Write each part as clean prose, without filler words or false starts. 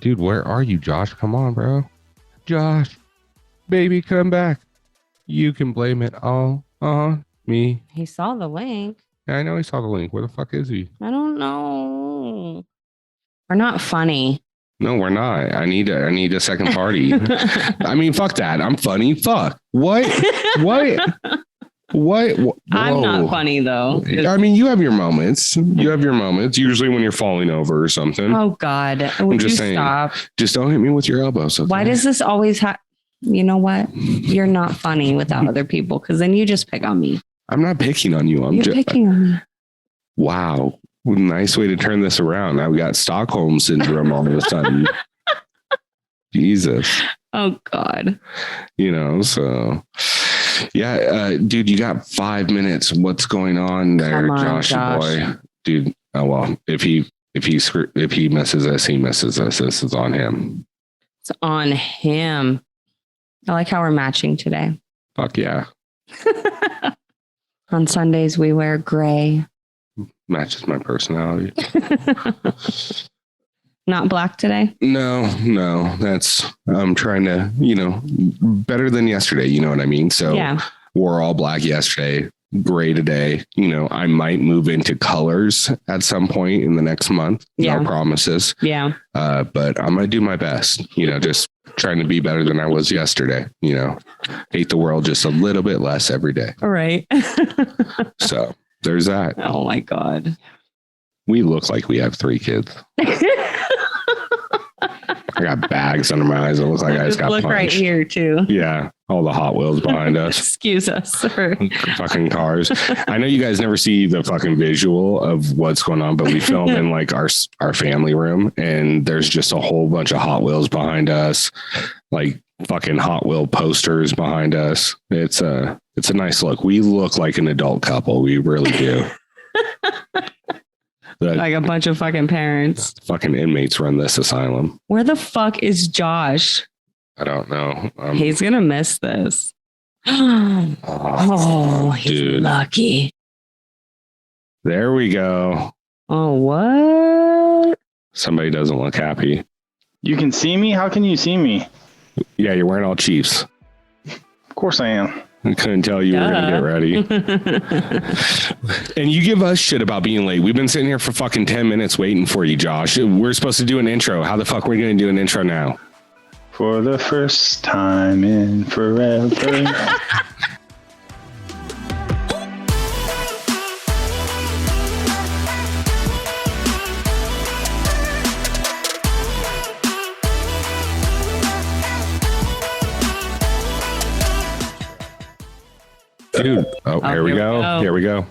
Dude, where are you, Josh? Come on, bro. Josh, baby, come back. You can blame it all on me. He saw the link. Yeah, I know he saw the link. Where the fuck is he? I don't know. We're not funny. No, we're not. I need a second party. I mean, fuck that. I'm funny. Fuck. What? I'm not funny though. I mean, you have your moments. Usually when you're falling over or something. Oh God. Would you stop? Just don't hit me with your elbows. Okay? Why does this always happen? You know what? You're not funny without other people because then you just pick on me. I'm not picking on you. You're picking on me. Wow. Nice way to turn this around. Now we got Stockholm syndrome all of a sudden. Jesus. Oh God. So yeah, dude, you got 5 minutes. What's going on there, Josh boy? Dude, oh well, if he misses us, he misses us. This is on him. It's on him. I like how we're matching today. Fuck yeah. On Sundays we wear gray. Matches my personality. Not black today? No. I'm trying to, better than yesterday. You know what I mean? So yeah. Wore all black yesterday, gray today. I might move into colors at some point in the next month. Yeah. No promises. Yeah. But I'm going to do my best, just trying to be better than I was yesterday. Hate the world just a little bit less every day. All right. So there's that. Oh my God. We look like we have 3 kids. I got bags under my eyes. It looks like I just got punched. Right here too. Yeah. All the Hot Wheels behind us. Excuse us, sir. Fucking cars. I know you guys never see the fucking visual of what's going on, but we film in like our family room and there's just a whole bunch of Hot Wheels behind us. Like fucking Hot Wheel posters behind us. It's a nice look. We look like an adult couple. We really do. Like a bunch of fucking parents. Fucking inmates run this asylum. Where the fuck is Josh? I don't know. He's gonna miss this. Oh, he's dude. Lucky. There we go. Oh, what? Somebody doesn't look happy. You can see me? How can you see me? Yeah, you're wearing all Chiefs. Of course I am. I couldn't tell you were going to get ready. And you give us shit about being late. We've been sitting here for fucking 10 minutes waiting for you, Josh. We're supposed to do an intro. How the fuck are we going to do an intro now? For the first time in forever. Dude, here we go. Here we go.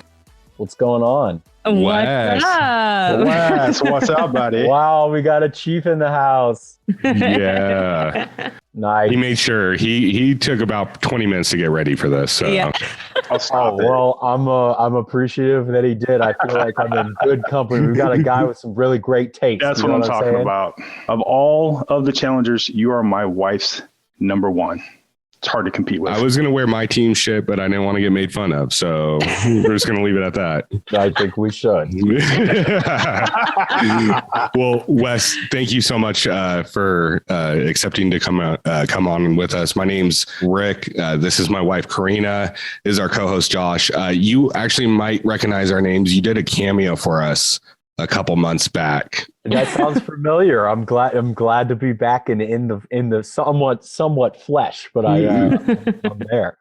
What's going on? What's up? What's up, buddy? Wow, we got a chief in the house. Yeah. Nice. He made sure he took about 20 minutes to get ready for this. So. Yeah. Well, I'm appreciative that he did. I feel like I'm in good company. We've got a guy with some really great taste. That's what I'm talking about. Of all of the challengers, you are my wife's number one. It's hard to compete with. I was going to wear my team shit, but I didn't want to get made fun of. So we're just going to leave it at that. I think we should. Well, Wes, thank you so much for accepting to come on with us. My name's Rick. This is my wife, Corrina. This is our co-host, Josh. You actually might recognize our names. You did a cameo for us a couple months back. That sounds familiar. I'm glad to be back in the somewhat flesh, but I'm there.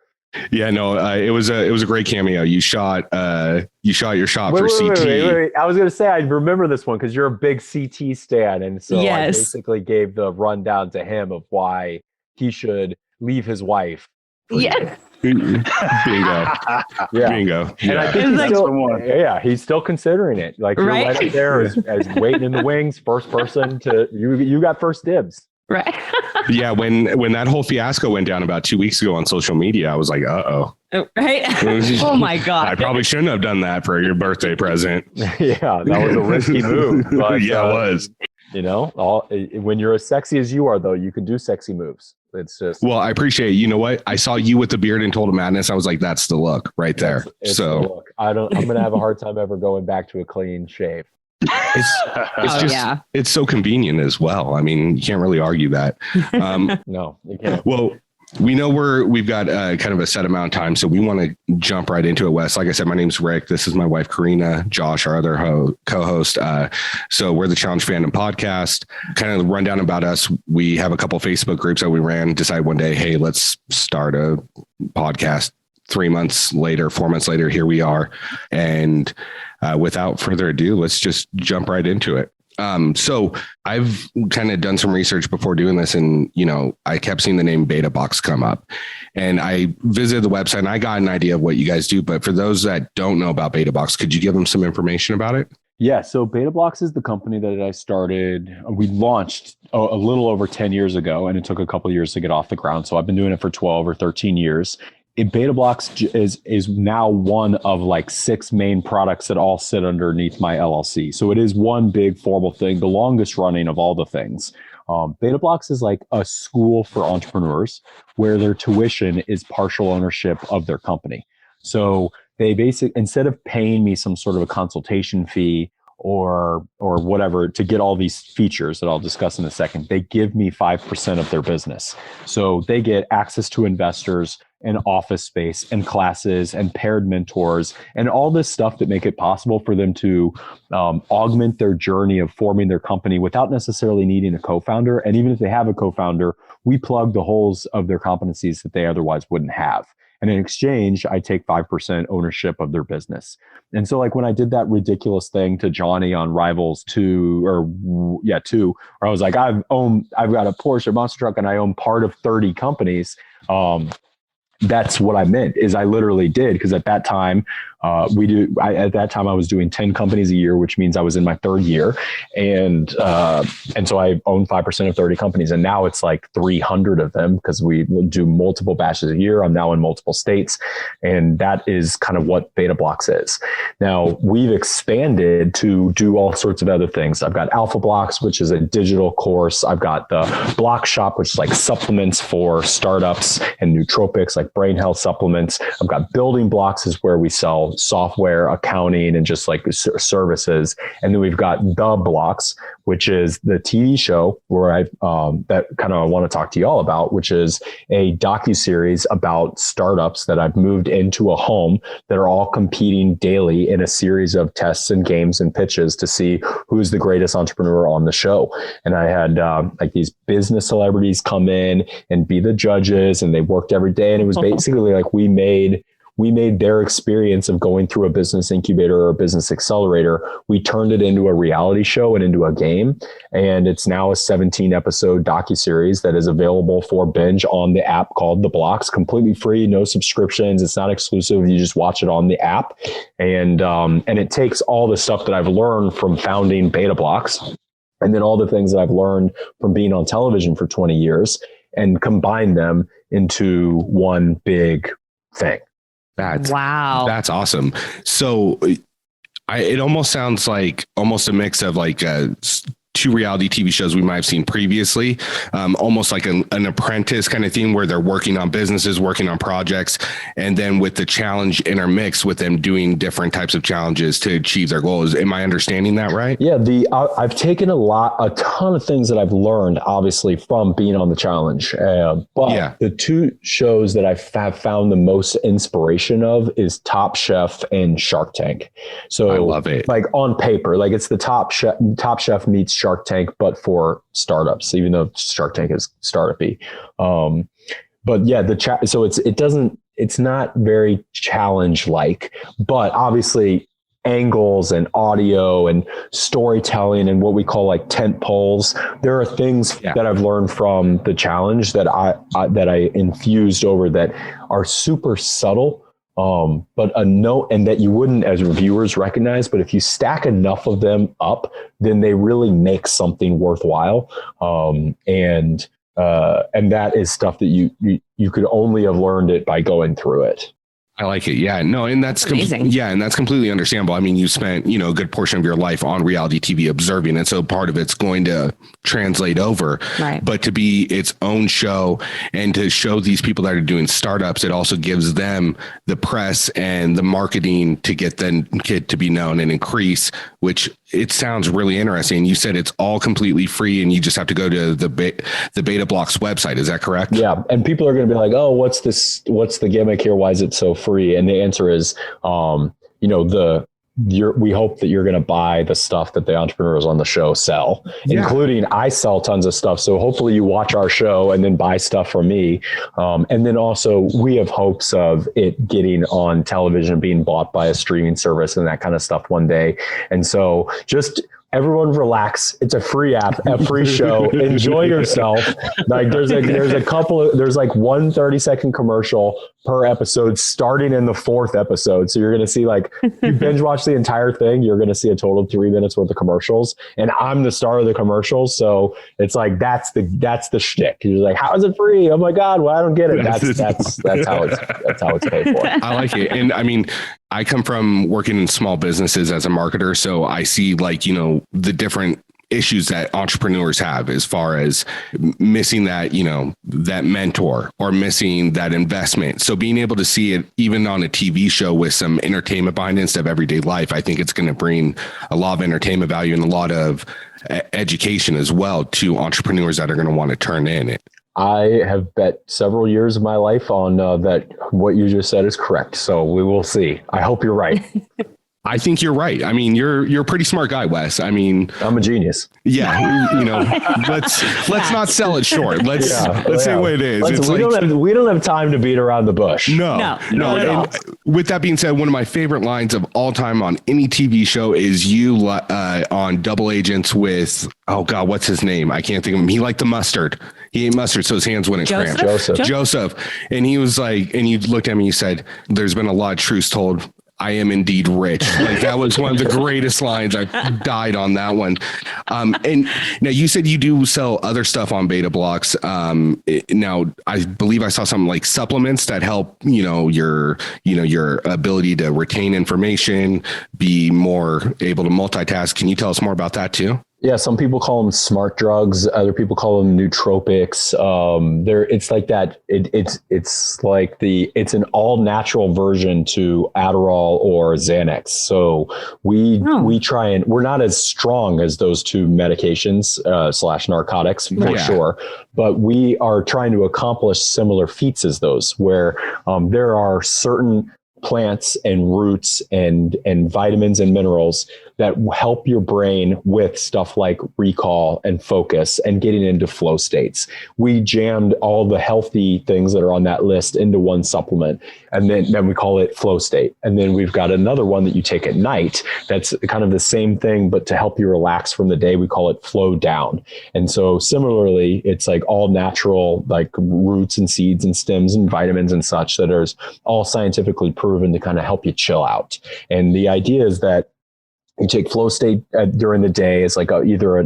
Yeah, no, it was a great cameo. You shot your shot for CT. Wait. I was going to say I remember this one because you're a big CT stan, and so I basically gave the rundown to him of why he should leave his wife. Yes. Bingo. Yeah. Bingo. And I think he's still considering it. Like you're right up there as waiting in the wings, first person to you got first dibs. Right. Yeah, when that whole fiasco went down about 2 weeks ago on social media, I was like, uh-oh. Right? Oh my God. I probably shouldn't have done that for your birthday present. Yeah, that was a risky move. But, yeah, it was. When you're as sexy as you are, though, you can do sexy moves. It's just. Well, I appreciate it. You know what? I saw you with the beard and Total Madness. I was like, that's the look right there. It's the look. I'm going to have a hard time ever going back to a clean shave. It's so convenient as well. I mean, you can't really argue that. No, you can't. Well, we know we've got kind of a set amount of time, so we want to jump right into it, Wes. Like I said, my name's Rick. This is my wife, Corrina, Josh, our other co-host. So we're the Challenge Fandom Podcast. Kind of rundown about us. We have a couple of Facebook groups that we ran, decided one day, hey, let's start a podcast. 3 months later, 4 months later, here we are. And without further ado, let's just jump right into it. So I've kind of done some research before doing this, and, I kept seeing the name BetaBlox come up, and I visited the website and I got an idea of what you guys do. But for those that don't know about BetaBlox, could you give them some information about it? Yeah. So BetaBlox is the company that I started. We launched a little over 10 years ago, and it took a couple of years to get off the ground. So I've been doing it for 12 or 13 years. BetaBlox is now one of like 6 main products that all sit underneath my LLC. So it is one big formal thing, the longest running of all the things. BetaBlox is like a school for entrepreneurs where their tuition is partial ownership of their company. So they instead of paying me some sort of a consultation fee or whatever to get all these features that I'll discuss in a second, they give me 5% of their business. So they get access to investors and office space and classes and paired mentors and all this stuff that make it possible for them to augment their journey of forming their company without necessarily needing a co-founder. And even if they have a co-founder, we plug the holes of their competencies that they otherwise wouldn't have. And in exchange, I take 5% ownership of their business. And so like when I did that ridiculous thing to Johnny on Rivals 2, where I was like, I've got a Porsche monster truck and I own part of 30 companies. That's what I meant is I literally did. Because at that time, I was doing 10 companies a year, which means I was in my 3rd year. And so I own 5% of 30 companies. And now it's like 300 of them because we do multiple batches a year. I'm now in multiple states. And that is kind of what BetaBlox is. Now we've expanded to do all sorts of other things. I've got Alpha Blocks, which is a digital course. I've got the Block Shop, which is like supplements for startups, and Nootropics, like brain health supplements. I've got Building Blocks, is where we sell software, accounting, and just like services. And then we've got The Blox, which is the TV show where I want to talk to you all about, which is a docuseries about startups that I've moved into a home that are all competing daily in a series of tests and games and pitches to see who's the greatest entrepreneur on the show. And I had like these business celebrities come in and be the judges, and they worked every day. And it was basically like we made their experience of going through a business incubator or a business accelerator, we turned it into a reality show and into a game. And it's now a 17-episode docuseries that is available for binge on the app called The Blox, completely free, no subscriptions. It's not exclusive. You just watch it on the app. And it takes all the stuff that I've learned from founding BetaBlox, and then all the things that I've learned from being on television for 20 years, and combine them into one big thing. That's awesome. So it almost sounds like almost a mix of like 2 reality TV shows we might have seen previously, almost like an apprentice kind of thing where they're working on businesses, working on projects, and then with the challenge intermixed with them doing different types of challenges to achieve their goals. Am I understanding that right? Yeah, I've taken a ton of things that I've learned, obviously, from being on the challenge. But the 2 shows that I have found the most inspiration of is Top Chef and Shark Tank. So I love it. Like on paper, like it's the Top Chef meets Shark Tank, but for startups, even though Shark Tank is startup-y. But yeah, so it's not very challenge-like, but obviously angles and audio and storytelling and what we call like tent poles. There are things that I've learned from the challenge that I infused over that are super subtle. But a note, and that you wouldn't as reviewers recognize, but if you stack enough of them up, then they really make something worthwhile. And that is stuff that you could only have learned it by going through it. I like it. Yeah, no. And that's amazing. And that's completely understandable. I mean, you spent, a good portion of your life on reality TV observing it. So part of it's going to translate over, right. But to be its own show and to show these people that are doing startups, it also gives them the press and the marketing to get to be known and increase which it sounds really interesting. You said it's all completely free and you just have to go to the BetaBlox website. Is that correct? Yeah. And people are going to be like, oh, what's the gimmick here? Why is it so free? And the answer is, we hope that you're going to buy the stuff that the entrepreneurs on the show sell, including I sell tons of stuff. So hopefully you watch our show and then buy stuff from me. And then also we have hopes of it getting on television, being bought by a streaming service and that kind of stuff one day. And so just everyone relax. It's a free app, a free show. Enjoy yourself. Like there's like one 30-second commercial per episode starting in the 4th episode. So you're going to see, like, you binge watch the entire thing, you're going to see a total of 3 minutes worth of commercials. And I'm the star of the commercials. So it's like, that's the shtick. You're like, how is it free? Oh my God. Well, I don't get it. That's how it's paid for. I like it. And I mean, I come from working in small businesses as a marketer. So I see, like, the different issues that entrepreneurs have as far as missing that, that mentor or missing that investment. So being able to see it even on a TV show with some entertainment behind it instead of everyday life, I think it's going to bring a lot of entertainment value and a lot of education as well to entrepreneurs that are going to want to turn in. I have bet several years of my life on that what you just said is correct. So we will see. I hope you're right. I think you're right. I mean, you're a pretty smart guy, Wes. I mean, I'm a genius. Yeah, let's not sell it short. Let's say what it is. We don't have time to beat around the bush. No. And with that being said, one of my favorite lines of all time on any TV show is you on Double Agents with, oh God, what's his name? I can't think of him. He liked the mustard. He ate mustard, so his hands wouldn't cramp. Joseph. And he was like, and you looked at me, you said, there's been a lot of truths told. I am indeed rich. Like, that was one of the greatest lines. I died on that one. And now you said you do sell other stuff on BetaBlox. Now I believe I saw some like supplements that help, your ability to retain information, be more able to multitask. Can you tell us more about that too? Yeah, some people call them smart drugs. Other people call them nootropics. It's like that. It's an all natural version to Adderall or Xanax. So we try and we're not as strong as those two medications / narcotics for sure, but we are trying to accomplish similar feats as those, where there are certain plants and roots and vitamins and minerals that help your brain with stuff like recall and focus and getting into flow states. We jammed all the healthy things that are on that list into one supplement, and then we call it flow state. And then we've got another one that you take at night that's kind of the same thing, but to help you relax from the day, we call it flow down. And so similarly, it's like all natural, like roots and seeds and stems and vitamins and such that are all scientifically proven to kind of help you chill out. And the idea is that you take flow state during the day as like either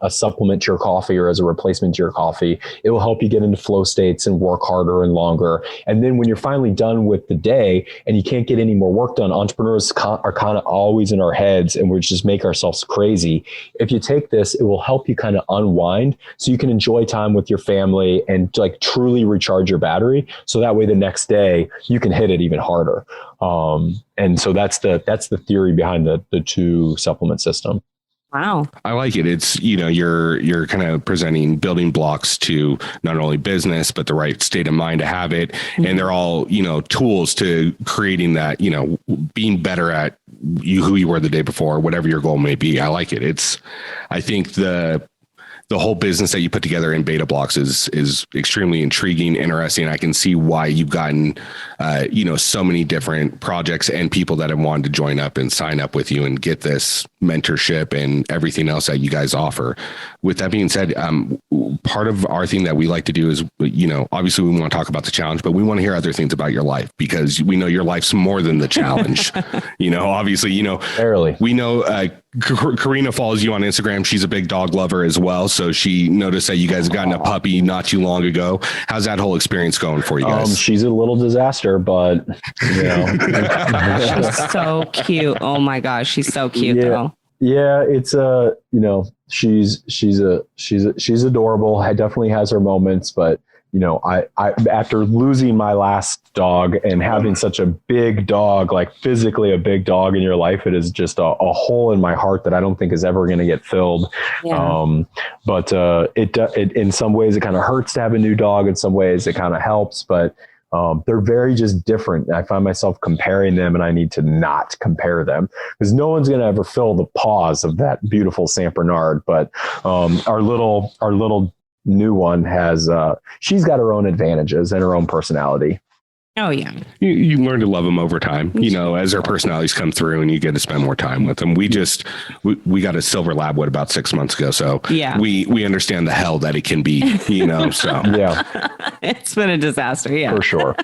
a supplement to your coffee or as a replacement to your coffee. It will help you get into flow states and work harder and longer. And then when you're finally done with the day and you can't get any more work done, entrepreneurs are kind of always in our heads and we just make ourselves crazy. If you take this, it will help you kind of unwind so you can enjoy time with your family and like truly recharge your battery. So that way the next day you can hit it even harder. And so that's the theory behind the two supplement system. Wow. I like it. It's, you're kind of presenting building blocks to not only business, but the right state of mind to have it. Mm-hmm. And they're all, tools to creating that, being better at who you were the day before, whatever your goal may be. I like it. I think the whole business that you put together in BetaBlox is extremely intriguing, interesting. I can see why you've gotten, so many different projects and people that have wanted to join up and sign up with you and get this mentorship and everything else that you guys offer. With that being said, part of our thing that we like to do is, obviously we want to talk about the challenge, but we want to hear other things about your life because we know your life's more than the challenge. Obviously, barely. We know Corrina follows you on Instagram. She's a big dog lover as well. So she noticed that you guys have gotten a puppy not too long ago. How's that whole experience going for you guys? She's a little disaster, but she's so cute. Oh my gosh, she's so cute though. Yeah, it's she's adorable. Definitely has her moments, but I after losing my last dog and having such a big dog, like physically a big dog in your life, it is just a hole in my heart that I don't think is ever going to get filled. Yeah. But it in some ways it kind of hurts to have a new dog. In some ways it kind of helps, but they're very just different. I find myself comparing them, and I need to not compare them because no one's going to ever fill the paws of that beautiful Saint Bernard. But our little new one has, she's got her own advantages and her own personality. Oh yeah. You learn to love them over time, as their personalities come through and you get to spend more time with them. We got a silver lab about 6 months ago. So yeah, we understand the hell that it can be, so yeah, it's been a disaster. Yeah, for sure.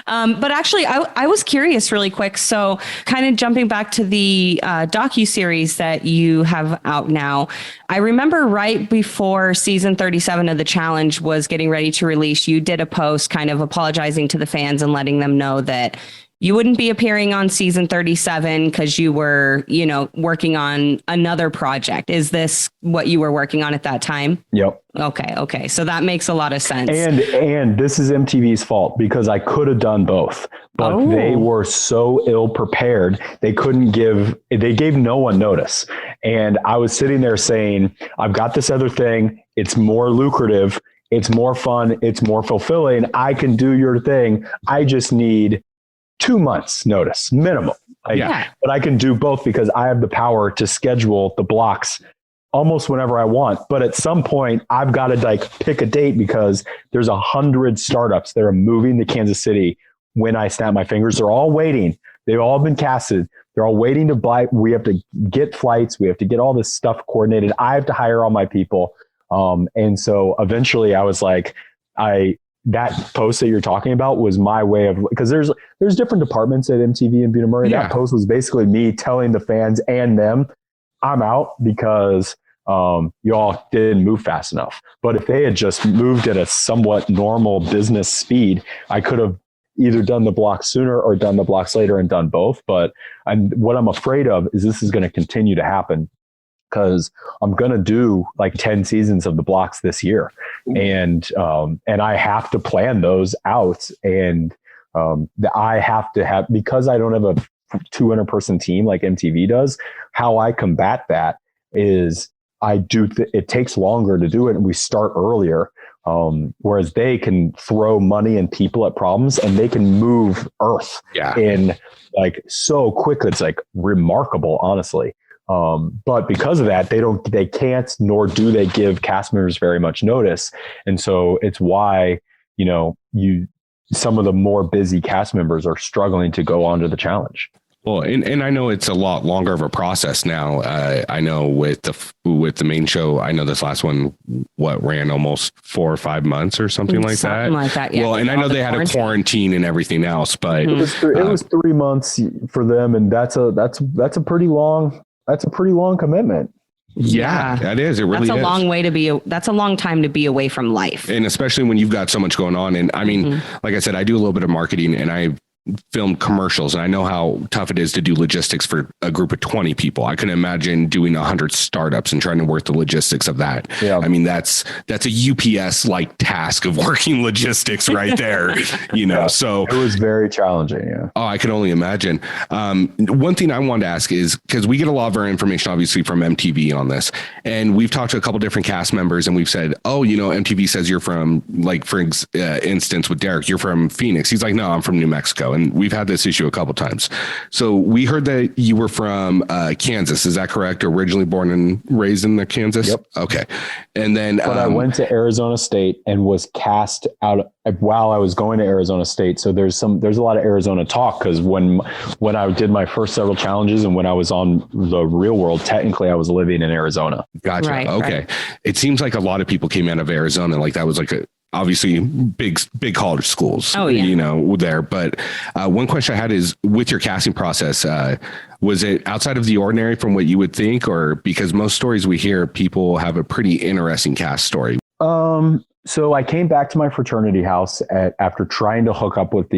But actually, I was curious really quick. So kind of jumping back to the docuseries that you have out now, I remember right before season 37 of the challenge was getting ready to release, you did a post kind of apologizing to the fans and letting them know that you wouldn't be appearing on season 37 because you were, working on another project. Is this what you were working on at that time? Yep. Okay. So that makes a lot of sense. And this is MTV's fault because I could have done both, but they were so ill prepared. They gave no one notice. And I was sitting there saying, I've got this other thing. It's more lucrative. It's more fun. It's more fulfilling. I can do your thing. I just need 2 months notice minimum. But I can do both because I have the power to schedule the blocks almost whenever I want. But at some point I've got to pick a date because there's 100 startups that are moving to Kansas City when I snap my fingers. They're all waiting. They've all been casted. They're all waiting to buy. We have to get flights. We have to get all this stuff coordinated. I have to hire all my people. And so eventually I was like, that post that you're talking about was my way of, because there's different departments at MTV and Buena Murray. Yeah. That post was basically me telling the fans and them, I'm out because y'all didn't move fast enough. But if they had just moved at a somewhat normal business speed, I could have either done the blocks sooner or done the blocks later and done both. But what I'm afraid of is this is going to continue to happen, because I'm going to do 10 seasons of the blocks this year. And I have to plan those out. And I have to have, because I don't have a 200 person team like MTV does, how I combat that is it takes longer to do it. And we start earlier. Whereas they can throw money and people at problems and they can move Earth in so quick. It's remarkable, honestly. But because of that, they can't, nor do they give cast members very much notice. And so it's why, some of the more busy cast members are struggling to go onto the challenge. Well, and I know it's a lot longer of a process now. I know with the main show, I know this last one, ran almost 4 or 5 months or something like that. Something like that, yeah. Well, and I know they had a quarantine and everything else, but it was 3 months for them, and that's a pretty long commitment. Yeah, that is. It really is. That's a long time to be away from life. And especially when you've got so much going on. And I mean, like I said, I do a little bit of marketing and I filmed commercials, and I know how tough it is to do logistics for a group of 20 people. I can imagine doing 100 startups and trying to work the logistics of that. Yeah. I mean, that's a UPS task of working logistics right there, so it was very challenging. Yeah. Oh, I can only imagine. One thing I wanted to ask is, because we get a lot of our information obviously from MTV on this, and we've talked to a couple different cast members and we've said, MTV says you're from, for instance with Derek, you're from Phoenix. He's like, no, I'm from New Mexico. And we've had this issue a couple times. So we heard that you were from Kansas. Is that correct? Originally born and raised in Kansas? Yep. Okay. And then, but I went to Arizona State and was cast out while I was going to Arizona State. So there's a lot of Arizona talk, because when I did my first several challenges and when I was on the Real World, technically I was living in Arizona. Gotcha. Right, okay. Right. It seems like a lot of people came out of Arizona. That was obviously big college schools, there. But one question I had is, with your casting process, was it outside of the ordinary from what you would think, or because most stories we hear, people have a pretty interesting cast story? So I came back to my fraternity house after trying to hook up with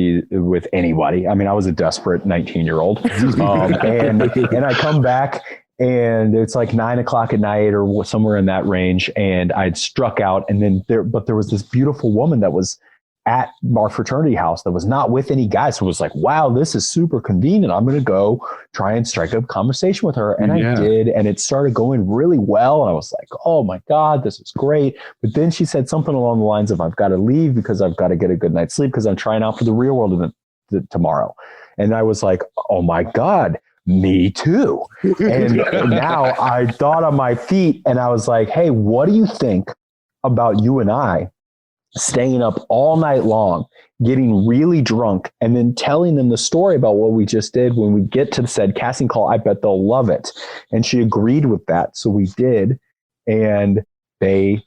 anybody. I mean, I was a desperate 19-year-old, and I come back and it's like 9:00 at night or somewhere in that range. And I'd struck out, and then there was this beautiful woman that was at our fraternity house that was not with any guys. So it was like, wow, this is super convenient. I'm going to go try and strike up a conversation with her. And I did. And it started going really well. And I was like, oh my God, this is great. But then she said something along the lines of, I've got to leave because I've got to get a good night's sleep because I'm trying out for the real world event tomorrow. And I was like, oh my God, me too. And now I thought on my feet and I was like, hey, what do you think about you and I staying up all night long, getting really drunk, and then telling them the story about what we just did? When we get to the said casting call, I bet they'll love it. And she agreed with that. So we did. And they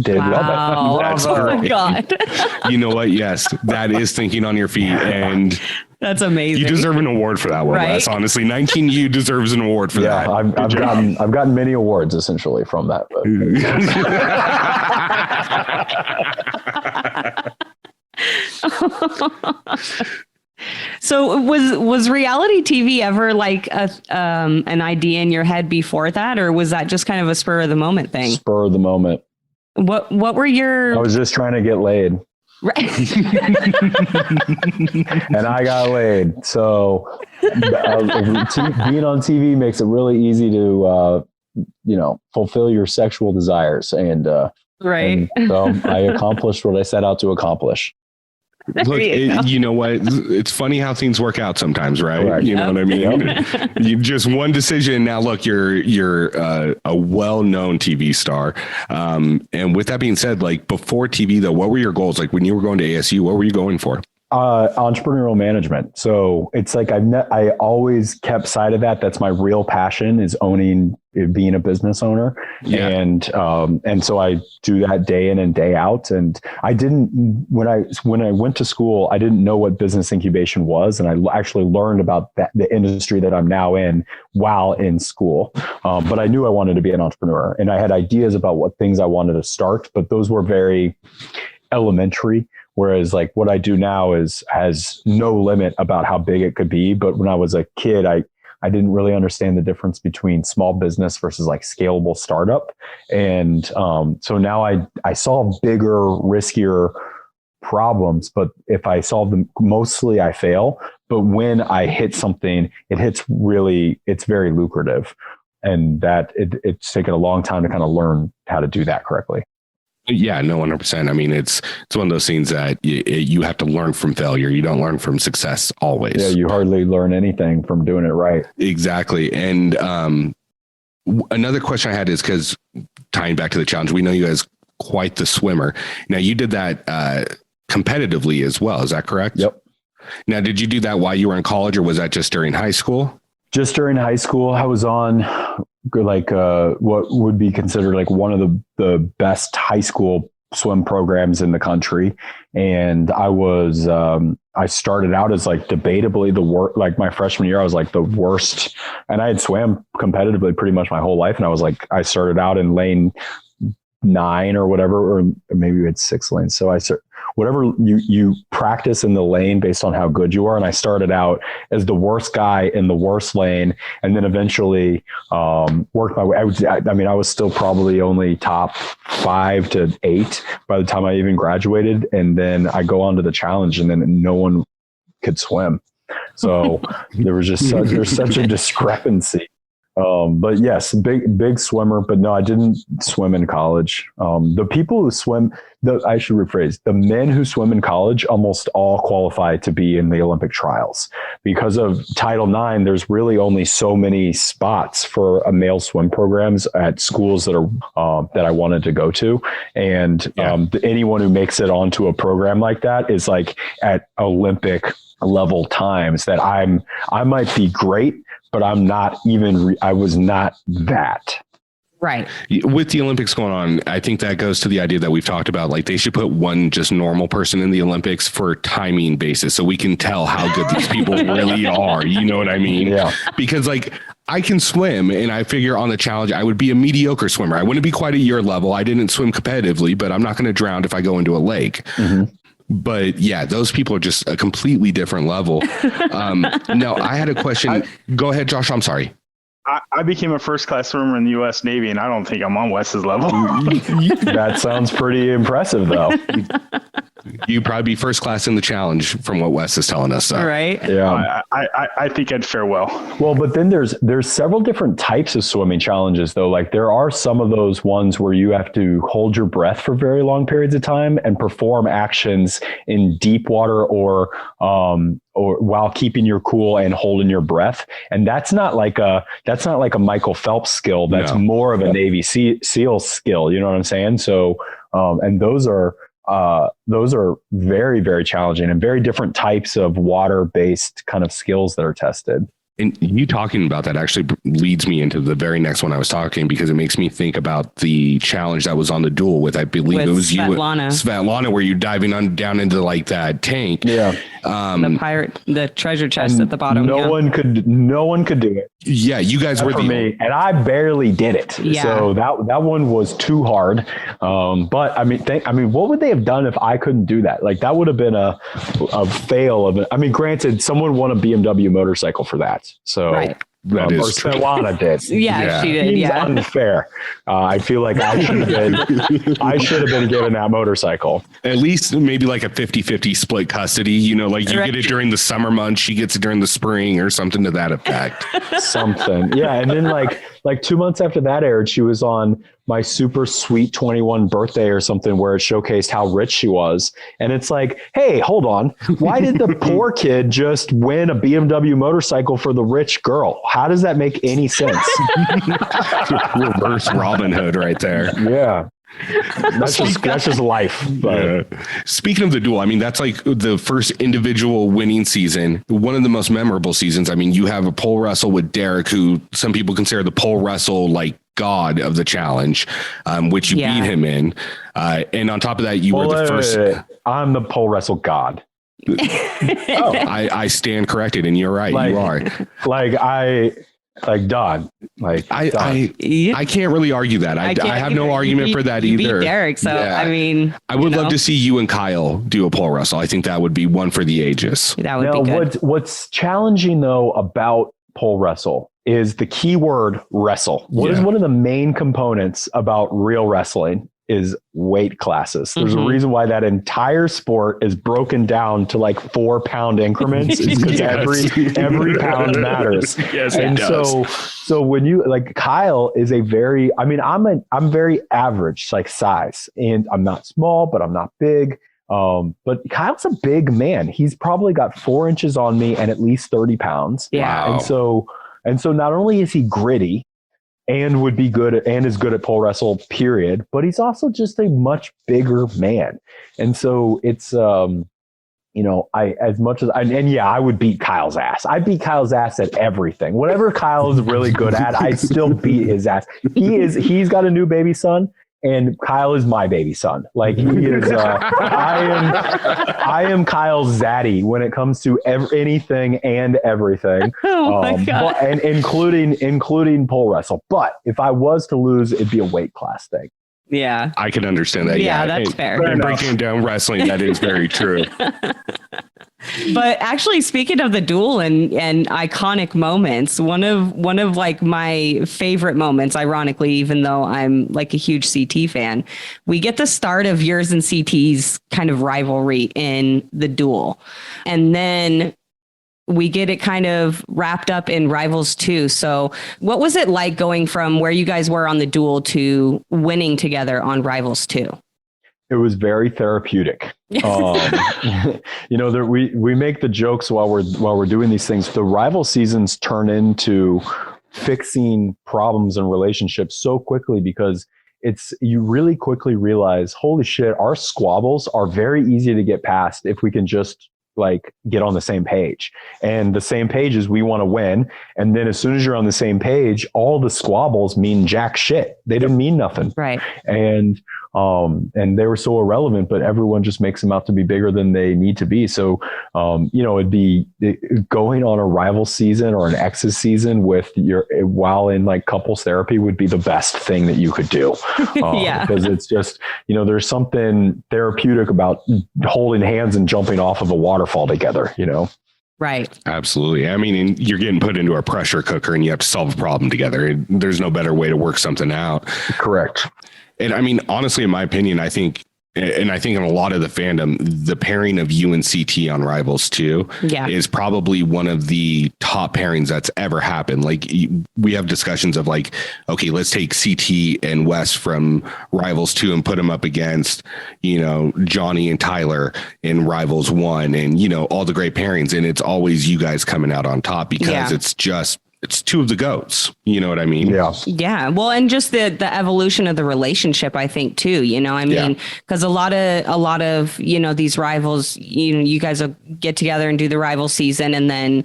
did love it. That's oh my God. You know what? Yes, that is thinking on your feet. And that's amazing. You deserve an award for that one, right? Wes. Honestly, 19U deserves an award for that. I've gotten many awards essentially from that. So was reality TV ever like an idea in your head before that, or was that just kind of a spur of the moment thing? Spur of the moment. What were your? I was just trying to get laid. Right. And I got laid. So being on TV makes it really easy to, fulfill your sexual desires. And, right. And so I accomplished what I set out to accomplish. Look, you know what? It's funny how things work out sometimes, right? Correct. You know what I mean? You just one decision. Now, look, you're a well-known TV star. And with that being said, like before TV, though, what were your goals? Like when you were going to ASU, what were you going for? Entrepreneurial management. So it's like I always kept sight of that. That's my real passion, is being a business owner. Yeah. And so I do that day in and day out. And I didn't, when I went to school, I didn't know what business incubation was. And I actually learned about the industry that I'm now in while in school. But I knew I wanted to be an entrepreneur, and I had ideas about what things I wanted to start, but those were very elementary. Whereas like what I do now has no limit about how big it could be. But when I was a kid, I didn't really understand the difference between small business versus like scalable startup. And so now I solve bigger, riskier problems. But if I solve them, mostly I fail. But when I hit something, it's very lucrative. And that it's taken a long time to kind of learn how to do that correctly. Yeah, no, 100%. I mean, it's one of those things that you have to learn from failure. You don't learn from success always. Yeah, you hardly learn anything from doing it right. Exactly. And another question I had is, because tying back to the challenge, we know you guys quite the swimmer. Now, you did that competitively as well. Is that correct? Yep. Now, did you do that while you were in college, or was that just during high school? Just during high school. I was on like what would be considered like one of the best high school swim programs in the country. And I started out as like debatably the worst. Like my freshman year, I was like the worst, and I had swam competitively pretty much my whole life. And I started out in lane 9 or whatever, or maybe we had 6 lanes. So whatever you practice in the lane based on how good you are. And I started out as the worst guy in the worst lane, and then eventually worked my way. I was still probably only top 5 to 8 by the time I even graduated. And then I go on to the challenge, and then no one could swim. So there was just there's such a discrepancy. But yes, big swimmer, but no, I didn't swim in college. The people who swim, I should rephrase, the men who swim in college almost all qualify to be in the Olympic trials. Because of Title IX, there's really only so many spots for a male swim programs at schools that I wanted to go to. And anyone who makes it onto a program like that is like at Olympic level times that I might be great, but I'm not even, I was not that. Right. With the Olympics going on, I think that goes to the idea that we've talked about, like they should put one just normal person in the Olympics for timing basis, so we can tell how good these people really are. You know what I mean? Yeah. Because like I can swim, and I figure on the challenge, I would be a mediocre swimmer. I wouldn't be quite at your level. I didn't swim competitively, but I'm not going to drown if I go into a lake. Mm-hmm. But yeah, those people are just a completely different level. Now, I had a question. Go ahead, Josh. I'm sorry. I became a first class swimmer in the U.S. Navy, and I don't think I'm on Wes's level. That sounds pretty impressive, though. You'd probably be first class in the challenge from what Wes is telling us. So. Right. Yeah. I think I'd fare well. Well, but then there's several different types of swimming challenges, though. Like there are some of those ones where you have to hold your breath for very long periods of time and perform actions in deep water or while keeping your cool and holding your breath. And that's not like a Michael Phelps skill. That's more of a Navy SEAL skill. You know what I'm saying? So, and those are very, very challenging and very different types of water-based kind of skills that are tested. And you talking about that actually leads me into the very next one I was talking, because it makes me think about the challenge that was on the Duel with, I believe it was Svetlana, where you're diving down into like that tank. Yeah. The treasure chest at the bottom. No one could do it. Yeah. You guys were me, and I barely did it. Yeah. So that one was too hard. But I mean, what would they have done if I couldn't do that? Like that would have been a fail of it. I mean, granted, someone won a BMW motorcycle for that. So right. That is or Svetlana did. Yeah, she did. Seems unfair. I feel like I should have been given that motorcycle. At least maybe like a 50-50 split custody, you know, like you right. get it during the summer months, she gets it during the spring or something to that effect. Something. Yeah. And then like 2 months after that aired, she was on my super sweet 21 birthday or something where it showcased how rich she was. And it's like, hey, hold on. Why did the poor kid just win a BMW motorcycle for the rich girl? How does that make any sense? Reverse Robin Hood right there. Yeah. That's just life. But. Yeah. Speaking of the Duel, I mean, that's like the first individual winning season, one of the most memorable seasons. I mean, you have a pole wrestle with Derek, who some people consider the pole wrestle like god of the challenge, which you beat him in. And on top of that, you were the first. I'm the pole wrestle god. I stand corrected, and you're right. You are. I can't really argue that. I have no argument for that either. Beat Derek, so yeah. I mean, I would love to see you and Kyle do a pole wrestle. I think that would be one for the ages. That would be good. What's challenging though about pole wrestle is the keyword wrestle. What is one of the main components about real wrestling is weight classes. There's a reason why that entire sport is broken down to like 4 pound increments. It's because every pound matters. Yes, and it does. so when you like Kyle is I'm very average like size, and I'm not small, but I'm not big. But Kyle's a big man. He's probably got 4 inches on me and at least 30 pounds. Yeah. Wow. And so not only is he gritty and would be good and is good at pole wrestle, period, but he's also just a much bigger man. And so it's, I would beat Kyle's ass. I beat Kyle's ass at everything. Whatever Kyle is really good at, I'd still beat his ass. He's got a new baby son. And Kyle is my baby son. Like he is, I am Kyle's zaddy when it comes to anything and everything. Oh my God. And including pole wrestle. But if I was to lose, it'd be a weight class thing. Yeah. I can understand that. Yeah, that's fair. And breaking down wrestling, that is very true. But actually, speaking of the Duel and iconic moments, one of like my favorite moments, ironically, even though I'm like a huge CT fan, we get the start of yours and CT's kind of rivalry in the Duel. And then we get it kind of wrapped up in Rivals 2. So what was it like going from where you guys were on the Duel to winning together on Rivals 2? It was very therapeutic. We make the jokes while we're doing these things. The rival seasons turn into fixing problems and relationships so quickly because you really quickly realize, holy shit, our squabbles are very easy to get past if we can just like get on the same page. And the same page is we want to win. And then as soon as you're on the same page, all the squabbles mean jack shit. They didn't mean nothing. Right. And they were so irrelevant, but everyone just makes them out to be bigger than they need to be. So, it'd be going on a rival season or an ex's season while in like couples therapy would be the best thing that you could do. Because it's just, there's something therapeutic about holding hands and jumping off of a waterfall together, Right. Absolutely. I mean, and you're getting put into a pressure cooker and you have to solve a problem together. There's no better way to work something out. Correct. And I mean, honestly, in my opinion, I think in a lot of the fandom, the pairing of you and CT on Rivals 2 is probably one of the top pairings that's ever happened. Like, we have discussions of like, okay, let's take CT and Wes from Rivals 2 and put them up against, you know, Johnny and Tyler in Rivals 1 and, you know, all the great pairings. And it's always you guys coming out on top because it's two of the GOATs. You know what I mean? Yeah. Yeah. Well, and just the evolution of the relationship, I think too, you know, I mean, because a lot of, you know, these rivals, you know, you guys will get together and do the rival season and then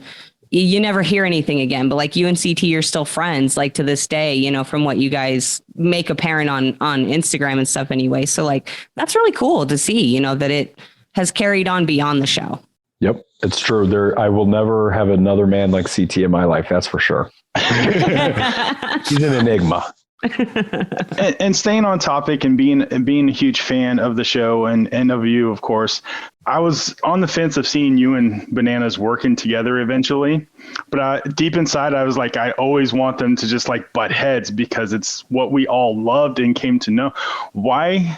you never hear anything again. But like you and CT, you're still friends, like to this day, you know, from what you guys make apparent on Instagram and stuff anyway. So like, that's really cool to see, you know, that it has carried on beyond the show. Yep, it's true. I will never have another man like CT in my life. That's for sure. He's an enigma. and staying on topic and being a huge fan of the show and of you, of course, I was on the fence of seeing you and Bananas working together eventually. But deep inside, I was like, I always want them to just like butt heads because it's what we all loved and came to know. Why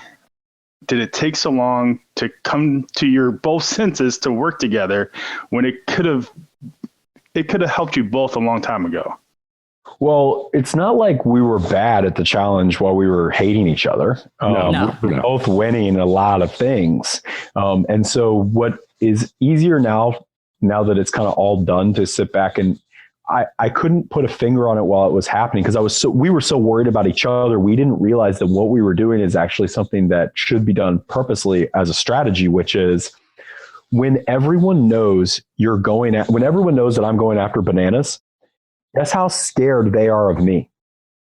did it take so long to come to your both senses to work together when it could have helped you both a long time ago? Well, it's not like we were bad at the challenge while we were hating each other. No. We were both winning a lot of things. And so what is easier now that it's kind of all done to sit back and I couldn't put a finger on it while it was happening because we were so worried about each other. We didn't realize that what we were doing is actually something that should be done purposely as a strategy, which is when everyone knows when everyone knows that I'm going after Bananas, guess how scared they are of me?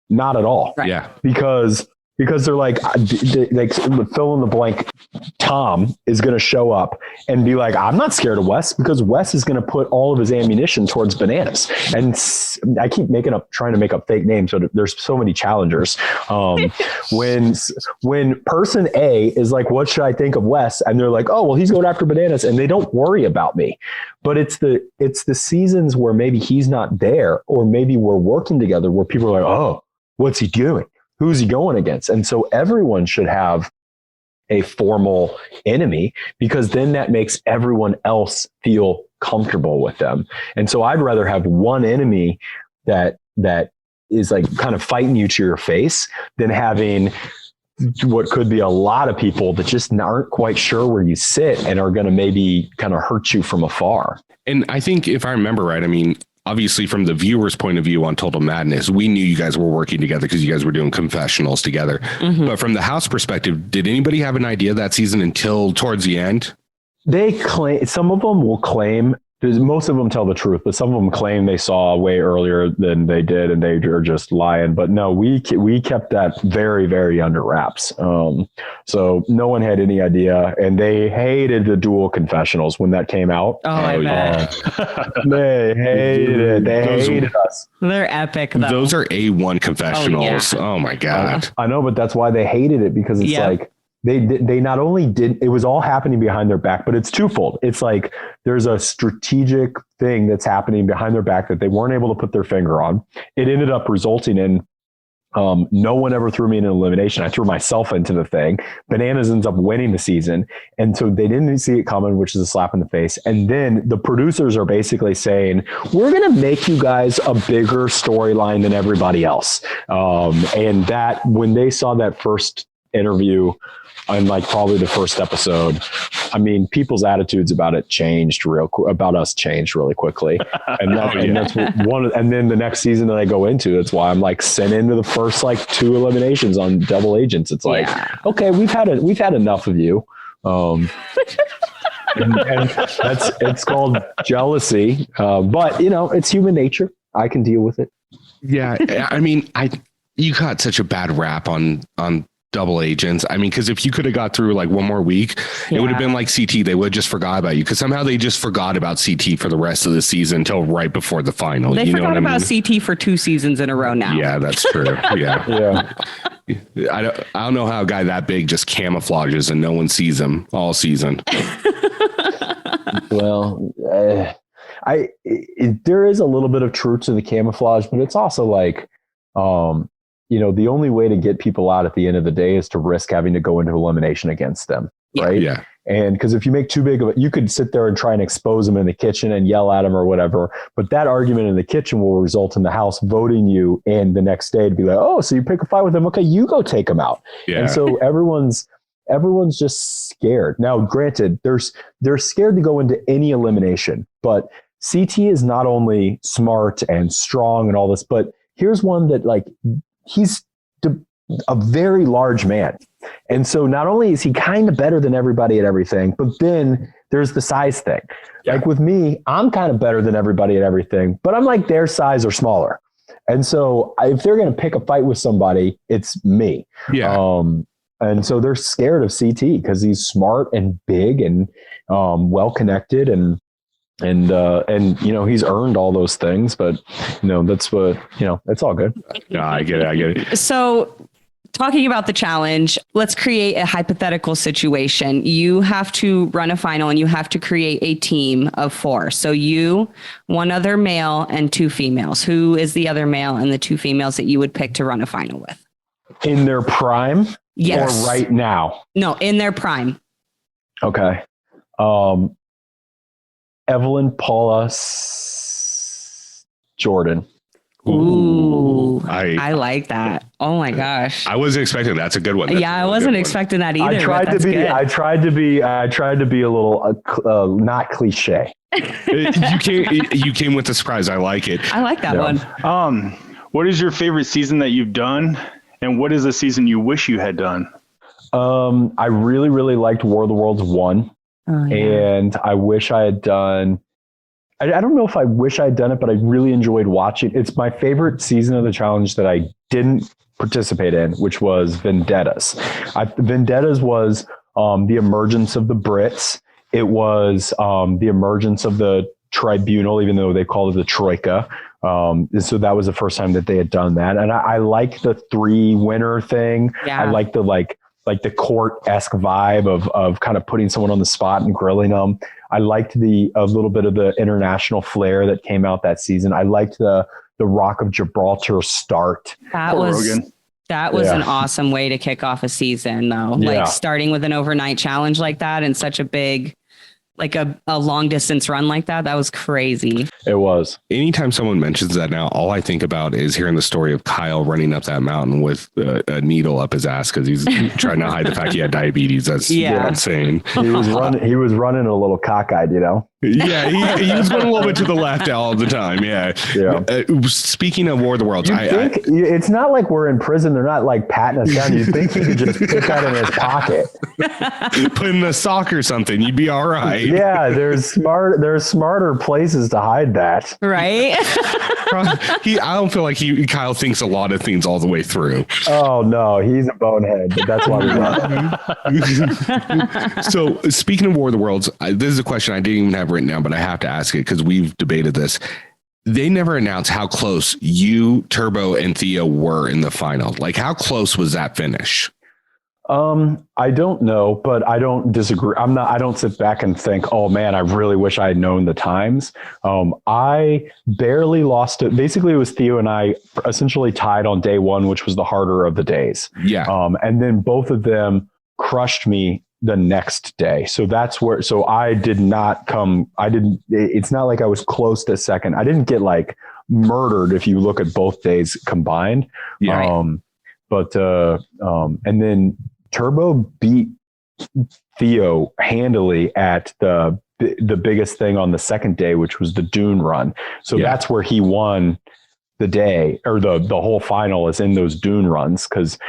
Not at all. Right. Yeah. Because they're like fill in the blank. Tom is going to show up and be like, I'm not scared of Wes because Wes is going to put all of his ammunition towards Bananas. And I keep trying to make up fake names. So there's so many challengers. When person A is like, what should I think of Wes? And they're like, oh, well, he's going after Bananas and they don't worry about me. But it's the seasons where maybe he's not there or maybe we're working together where people are like, oh, what's he doing? Who's he going against? And so everyone should have a formal enemy because then that makes everyone else feel comfortable with them. And so I'd rather have one enemy that is like kind of fighting you to your face than having what could be a lot of people that just aren't quite sure where you sit and are going to maybe kind of hurt you from afar. And I think if I remember right, I mean, obviously from the viewer's point of view on Total Madness, we knew you guys were working together because you guys were doing confessionals together. Mm-hmm. But from the house perspective, did anybody have an idea that season until towards the end? They claim, some of them will claim, most of them tell the truth, but some of them claim they saw way earlier than they did and they are just lying. But no, we kept that very, very under wraps. So no one had any idea, and they hated the Duel confessionals when that came out. Oh, I bet. They hated it. They hated us. They're epic, though. Those are A1 confessionals. Oh my God. I know, but that's why they hated it because it's like, They not only did, it was all happening behind their back, but it's twofold. It's like there's a strategic thing that's happening behind their back that they weren't able to put their finger on. It ended up resulting in no one ever threw me in an elimination. I threw myself into the thing. Bananas ends up winning the season. And so they didn't see it coming, which is a slap in the face. And then the producers are basically saying, we're going to make you guys a bigger storyline than everybody else. And that when they saw that first interview, and like probably the first episode, I mean, people's attitudes about it changed about us changed really quickly. And, that's one. And then the next season that I go into, that's why I'm like sent into the first like 2 eliminations on double agents. It's like, okay, we've had enough of you. And it's called jealousy. But you know, it's human nature. I can deal with it. Yeah. I mean, you got such a bad rap on double agents. I mean, because if you could have got through like one more week, it would have been like CT. They would just forgot about you because somehow they just forgot about CT for the rest of the season until right before the final. They forgot about CT for 2 seasons in a row now. Yeah, that's true. Yeah. I don't know how a guy that big just camouflages and no one sees him all season. Well, there is a little bit of truth to the camouflage, but it's also like, the only way to get people out at the end of the day is to risk having to go into elimination against them. Right. Yeah. And because if you make too big of it, you could sit there and try and expose them in the kitchen and yell at them or whatever. But that argument in the kitchen will result in the house voting you in the next day to be like, oh, so you pick a fight with them. Okay, you go take them out. Yeah. And so everyone's just scared. Now, granted, they're scared to go into any elimination, but CT is not only smart and strong and all this, but here's one that like he's a very large man. And so not only is he kind of better than everybody at everything, but then there's the size thing. Yeah. Like with me, I'm kind of better than everybody at everything, but I'm like their size or smaller. And so if they're going to pick a fight with somebody, it's me. Yeah. And so they're scared of CT because he's smart and big and well-connected and he's earned all those things, but that's what, it's all good. No, I get it. So talking about the challenge, let's create a hypothetical situation. You have to run a final and you have to create a team of 4. So you, one other male and 2 females. Who is the other male and the 2 females that you would pick to run a final with? In their prime? Yes. Or right now? No, in their prime. Okay. Evelyn, Paula, Jordan. Ooh, I like that. Oh my gosh. I wasn't expecting that. That's a good one. That's I wasn't expecting that either. I tried to be a little not cliche. You came with a surprise. I like it. I like that one. What is your favorite season that you've done? And what is a season you wish you had done? I really, really liked War of the Worlds 1. Oh, yeah. And I wish I had done, I don't know if I wish I had done it, but I really enjoyed watching. It's my favorite season of the challenge that I didn't participate in, which was Vendettas. Vendettas was the emergence of the Brits. It was the emergence of the tribunal, even though they called it the Troika. So that was the first time that they had done that. And I like the 3 winner thing. Yeah. I like the court-esque vibe of kind of putting someone on the spot and grilling them. I liked a little bit of the international flair that came out that season. I liked the Rock of Gibraltar start. That was an awesome way to kick off a season, though. Yeah. Like starting with an overnight challenge like that and such a big, like a long distance run like that. That was crazy. It was. Anytime someone mentions that now, all I think about is hearing the story of Kyle running up that mountain with a needle up his ass because he's trying to hide the fact he had diabetes. That's insane. He was running a little cockeyed, Yeah, he was going a little bit to the left all the time. Yeah. Speaking of War of the Worlds, it's not like we're in prison. They're not like patting us down. You'd think he could just put that in his pocket, put in a sock or something. You'd be all right. Yeah, there's smarter places to hide that. Right. I don't feel like Kyle thinks a lot of things all the way through. Oh no, he's a bonehead. But that's why we love him. So speaking of War of the Worlds, this is a question I didn't even have written down, but I have to ask it because we've debated this. They never announced how close you, Turbo, and Theo were in the final. Like, how close was that finish? I don't know, but I don't disagree. I don't sit back and think, oh man, I really wish I had known the times. I barely lost it. Basically, it was Theo and I essentially tied on day 1, which was the harder of the days. Yeah. And then both of them crushed me the next day. So that's where, it's not like I was close to second. I didn't get like murdered if you look at both days combined. Yeah. And then Turbo beat Theo handily at the biggest thing on the second day, which was the dune run. So that's where he won the day, or the whole final is in those dune runs, because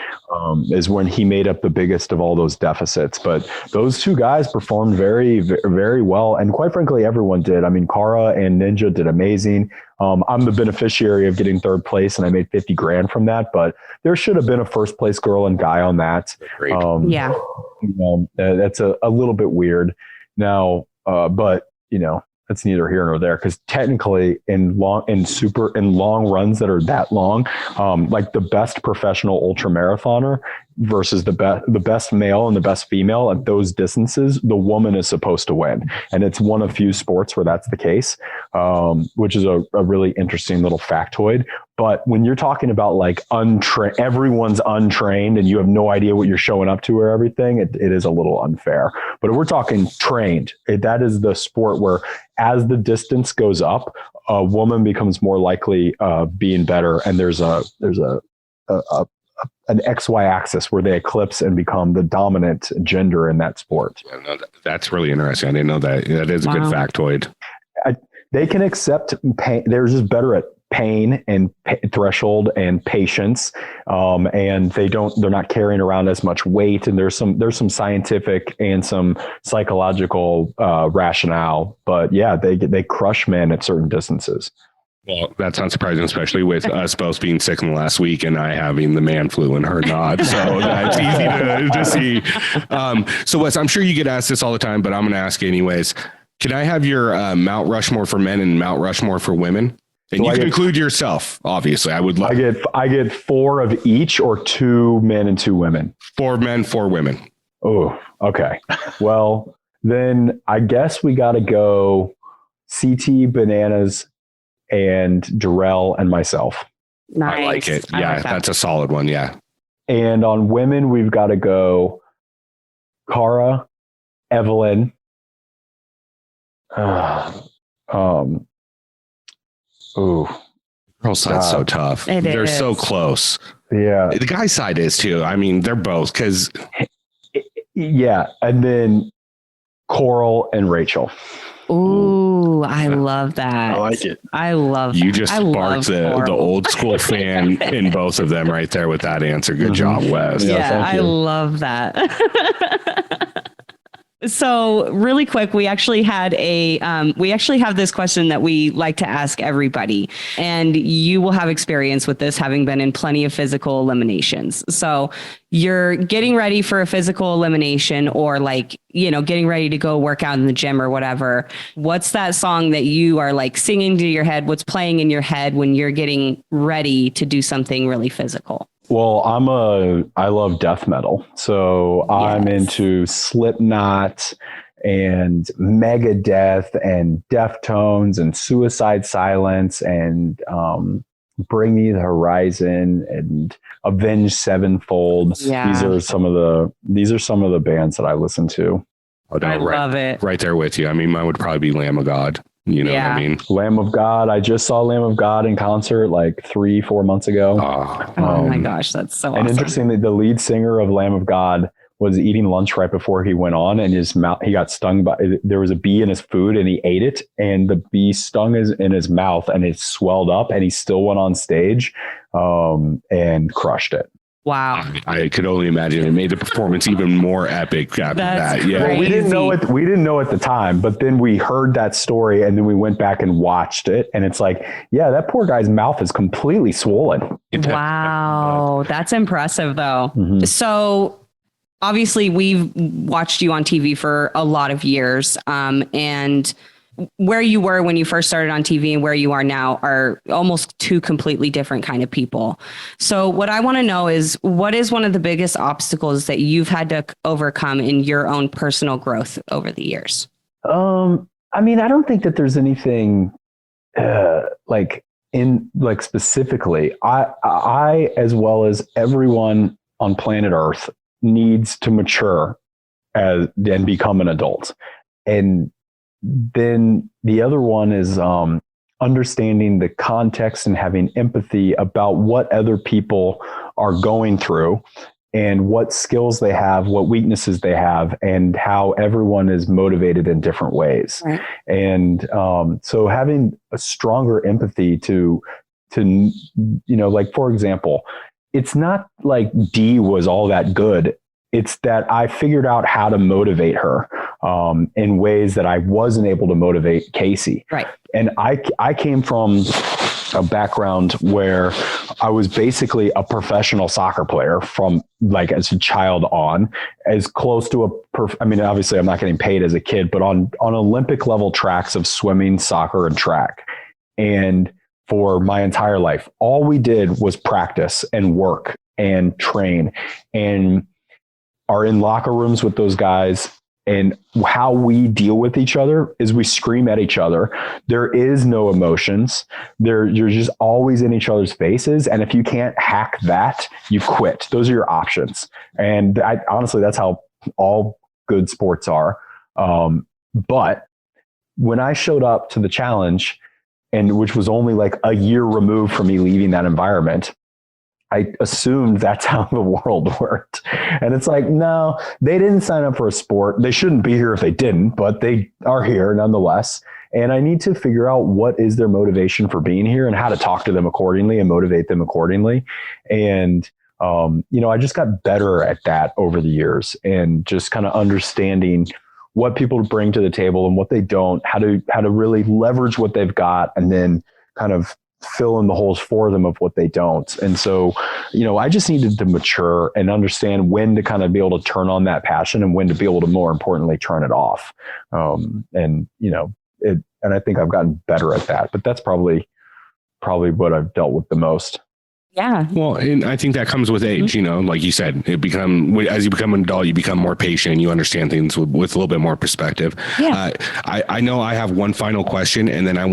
is when he made up the biggest of all those deficits. But those 2 guys performed very, very well. And quite frankly, everyone did. I mean, Kara and Ninja did amazing. I'm the beneficiary of getting 3rd place, and I made 50 grand from that, but there should have been a 1st place girl and guy on that. That's a little bit weird now, but that's neither here nor there, because technically in long runs that are that long, like the best professional ultra marathoner versus the best male and the best female at those distances, the woman is supposed to win. And it's one of few sports where that's the case, which is a really interesting little factoid. But when you're talking about like everyone's untrained and you have no idea what you're showing up to or everything, it is a little unfair. But if we're talking trained, that is the sport where as the distance goes up, a woman becomes more likely being better. And there's an XY axis where they eclipse and become the dominant gender in that sport. Yeah, no, that's really interesting. I didn't know that. That is a good factoid. They can accept pain. They're just better at pain and threshold and patience. And they're not carrying around as much weight. And there's some scientific and some psychological rationale, but yeah, they crush men at certain distances. Well, that's not surprising, especially with us both being sick in the last week and I having the man flu and her not. So that's easy to see. So Wes, I'm sure you get asked this all the time, but I'm going to ask you anyways. Can I have your Mt Rushmore for men and Mt Rushmore for women? And you can include yourself, obviously. I would love. I get 4 of each, or 2 men and 2 women. 4 men, 4 women. Oh, okay. Well, then I guess we got to go CT, Bananas, and Durrell and myself. Nice. I like it. Yeah, like that's a solid one. Yeah. And on women, we've got to go Cara, Evelyn. Girl side's so tough. They're so close. Yeah. The guy side is too. I mean, they're both because. Yeah. And then Coral and Rachel. Ooh, I love that. I like it. I love You just sparked the old school fan in both of them right there with that answer. Good job, Wes. Yeah, I love that. So really quick, we actually have this question that we like to ask everybody, and you will have experience with this having been in plenty of physical eliminations. So you're getting ready for a physical elimination or getting ready to go work out in the gym or whatever. What's that song that you are like singing to your head? What's playing in your head when you're getting ready to do something really physical? Well, I love death metal. So yes. I'm into Slipknot and Megadeth and Deftones and Suicide Silence and Bring Me the Horizon and Avenged Sevenfold. Yeah. These are some of the bands that I listen to. Oh, no, I love it. Right there with you. I mean, mine would probably be Lamb of God. You know what I mean? Lamb of God. I just saw Lamb of God in concert like 3-4 months ago. Oh my gosh, that's so awesome. And interestingly, the lead singer of Lamb of God was eating lunch right before he went on, and his mouth, he got stung by, there was a bee in his food and he ate it, and the bee stung in his mouth and it swelled up, and he still went on stage and crushed it. Wow. I could only imagine it made the performance even more epic after that. Yeah. Well, we didn't know at the time, but then we heard that story and then we went back and watched it, and it's like, yeah, that poor guy's mouth is completely swollen. Wow. That's impressive though. Mm-hmm. So obviously we've watched you on TV for a lot of years, and where you were when you first started on TV and where you are now are almost 2 completely different kind of people. So what I want to know is, what is one of the biggest obstacles that you've had to overcome in your own personal growth over the years? I mean, I don't think that there's anything specifically. I, as well as everyone on planet Earth, needs to mature and become an adult. And then the other one is understanding the context and having empathy about what other people are going through and what skills they have, what weaknesses they have, and how everyone is motivated in different ways. Right. And so having a stronger empathy to like, for example, it's not like Dee was all that good. It's that I figured out how to motivate her in ways that I wasn't able to motivate Casey. Right. And I came from a background where I was basically a professional soccer player from like as a child on, as close to I mean, obviously I'm not getting paid as a kid, but on Olympic level tracks of swimming, soccer, and track. And for my entire life, all we did was practice and work and train and are in locker rooms with those guys. And how we deal with each other is we scream at each other. There is no emotions. You're just always in each other's faces. And if you can't hack that, you quit. Those are your options. And honestly, that's how all good sports are. But when I showed up to the challenge, and which was only like a year removed from me leaving that environment, I assumed that's how the world worked. And it's like, no, they didn't sign up for a sport. They shouldn't be here if they didn't, but they are here nonetheless. And I need to figure out what is their motivation for being here and how to talk to them accordingly and motivate them accordingly. And, I just got better at that over the years and just kind of understanding what people bring to the table and what they don't, how to really leverage what they've got and then kind of fill in the holes for them of what they don't. And so, I just needed to mature and understand when to kind of be able to turn on that passion and when to be able to, more importantly, turn it off. And I think I've gotten better at that, but that's probably what I've dealt with the most. Yeah. Well, and I think that comes with age, like you said, as you become an adult, you become more patient, you understand things with a little bit more perspective. Yeah. I know I have one final question, and then we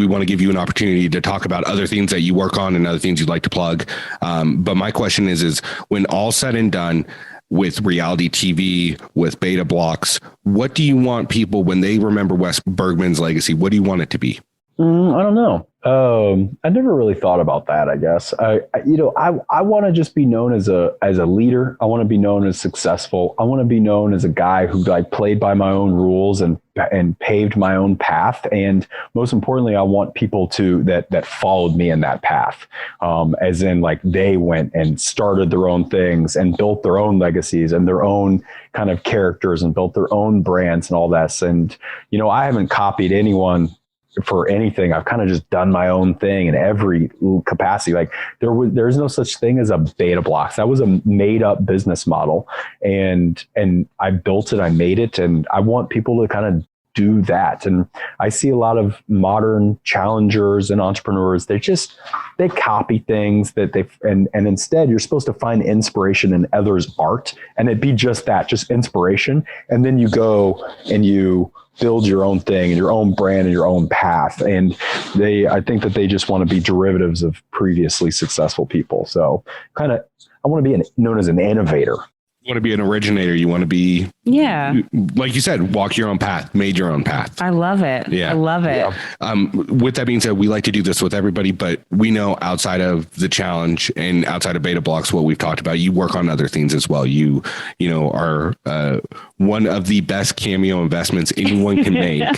want to give you an opportunity to talk about other things that you work on and other things you'd like to plug. But my question is when all said and done, with reality TV, with BetaBlox, what do you want people, when they remember Wes Bergmann's legacy, what do you want it to be? I don't know. I never really thought about that, I guess. I want to just be known as a leader. I want to be known as successful. I want to be known as a guy who played by my own rules and paved my own path. And most importantly, I want people that followed me in that path. As in they went and started their own things and built their own legacies and their own kind of characters and built their own brands and all this. And, I haven't copied anyone for anything. I've kind of just done my own thing in every capacity. There's no such thing as a BetaBlox. That was a made up business model, and I built it, I made it, and I want people to kind of do that. And I see a lot of modern challengers and entrepreneurs, they copy things and instead you're supposed to find inspiration in others' art, and it'd be just that, just inspiration. And then you go and you build your own thing and your own brand and your own path. And I think that they just want to be derivatives of previously successful people. So I want to be known as an innovator. You want to be an originator. You want to be, like you said, walk your own path, made your own path. I love it. Yeah. I love it. Yeah. With that being said, we like to do this with everybody, but we know outside of the challenge and outside of BetaBlox, what we've talked about, you work on other things as well. You are one of the best Cameo investments anyone can make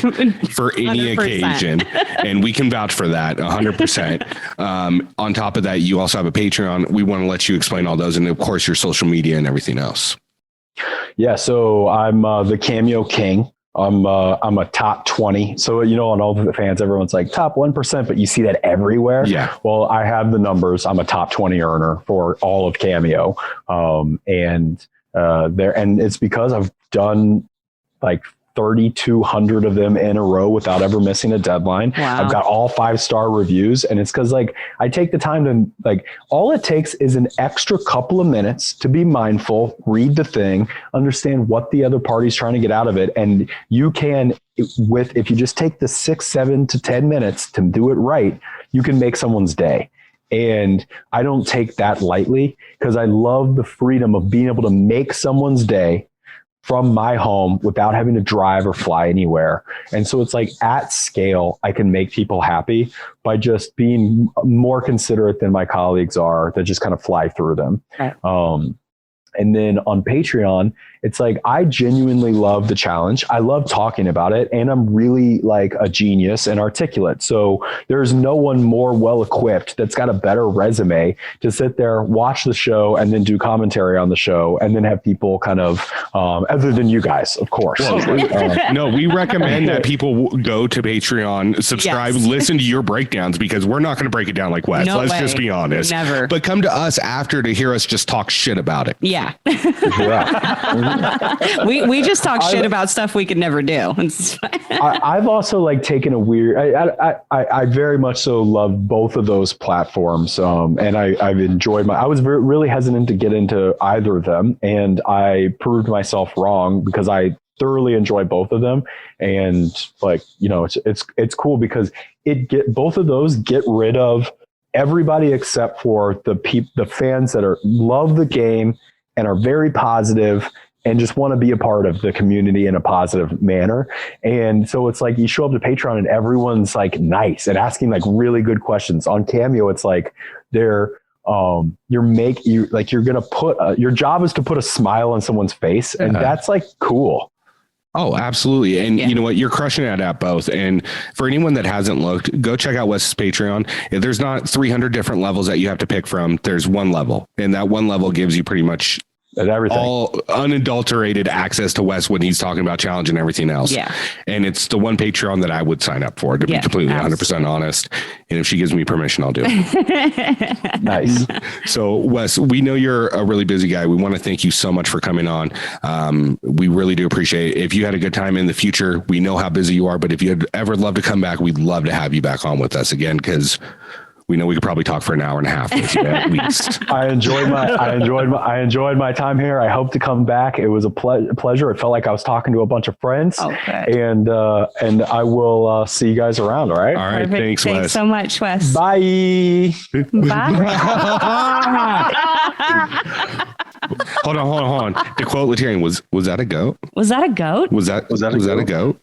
for any 100%. Occasion. And we can vouch for that 100%. On top of that, you also have a Patreon. We want to let you explain all those. And of course, your social media and everything else. Yeah. So I'm the Cameo King. I'm a top 20. So, on all the fans, everyone's like top 1%, but you see that everywhere. Yeah. Well, I have the numbers. I'm a top 20 earner for all of Cameo. And it's because I've done 3,200 of them in a row without ever missing a deadline. Wow. I've got all 5-star reviews, and it's because I take the time to all it takes is an extra couple of minutes to be mindful, read the thing, understand what the other party's trying to get out of it. And you can, if you just take the 6, 7 to 10 minutes to do it right, you can make someone's day. And I don't take that lightly because I love the freedom of being able to make someone's day from my home without having to drive or fly anywhere. And so it's at scale, I can make people happy by just being more considerate than my colleagues are that just kind of fly through them. Right. And then on Patreon, it's I genuinely love the challenge. I love talking about it, and I'm really a genius and articulate. So there's no one more well-equipped that's got a better resume to sit there, watch the show, and then do commentary on the show, and then have people kind of, other than you guys, of course. No, we recommend that people go to Patreon, subscribe, listen to your breakdowns, because we're not going to break it down like Wes. Let's just be honest. Never. But come to us after to hear us just talk shit about it. Yeah. Yeah. We just talk shit about stuff we could never do. I've also like taken a weird. I very much so love both of those platforms, and I've enjoyed I was really hesitant to get into either of them, and I proved myself wrong because I thoroughly enjoy both of them. And like, you know, it's cool because both of those get rid of everybody except for the fans that love the game and are very positive and just want to be a part of the community in a positive manner. And so it's like you show up to Patreon and everyone's like nice and asking like really good questions. On Cameo, it's like your job is to put a smile on someone's face, and that's like cool. Oh, absolutely. And you know what? You're crushing it at both. And for anyone that hasn't looked, go check out Wes's Patreon. There's not 300 different levels that you have to pick from. There's one level, and that one level gives you pretty much everything, all unadulterated access to Wes when he's talking about challenge and everything else. Yeah. And it's the one Patreon that I would sign up for, to be completely 100% honest. And if she gives me permission, I'll do it. Nice. So Wes, we know you're a really busy guy. We want to thank you so much for coming on. We really do appreciate it. If you had a good time in the future, we know how busy you are, but if you'd ever love to come back, we'd love to have you back on with us again, because we know we could probably talk for an hour and a half with you at least. I enjoyed my time here. I hope to come back. It was a pleasure. It felt like I was talking to a bunch of friends. Okay. And I will see you guys around. All right. All right. Thanks, Wes. Thanks so much, Wes. Bye. Bye. Hold on. To quote Laterian, was that a goat? Was that a goat? Was that a goat?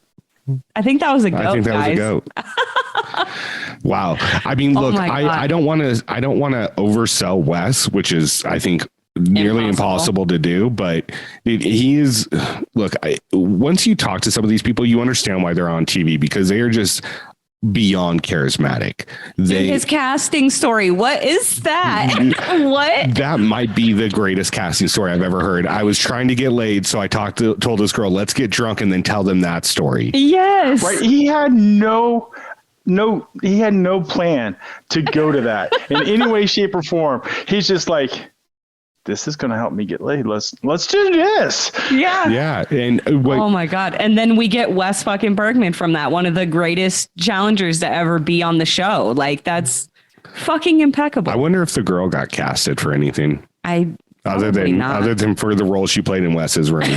I think that was a goat. I think that was a goat. Wow. I mean, look, I don't want to oversell Wes, which is, I think, nearly impossible to do, but he is, look, once you talk to some of these people, you understand why they're on TV, because they are just beyond charismatic. His casting story. What is that? What? That might be the greatest casting story I've ever heard. I was trying to get laid, so I told this girl, let's get drunk and then tell them that story. Yes. Right. He had no plan to go to that in any way, shape, or form. He's just like, this is going to help me get laid. Let's do this. Yeah. Yeah. And oh my God. And then we get Wes fucking Bergmann from that, one of the greatest challengers to ever be on the show. Like, that's fucking impeccable. I wonder if the girl got casted for anything other than for the role she played in Wes's room.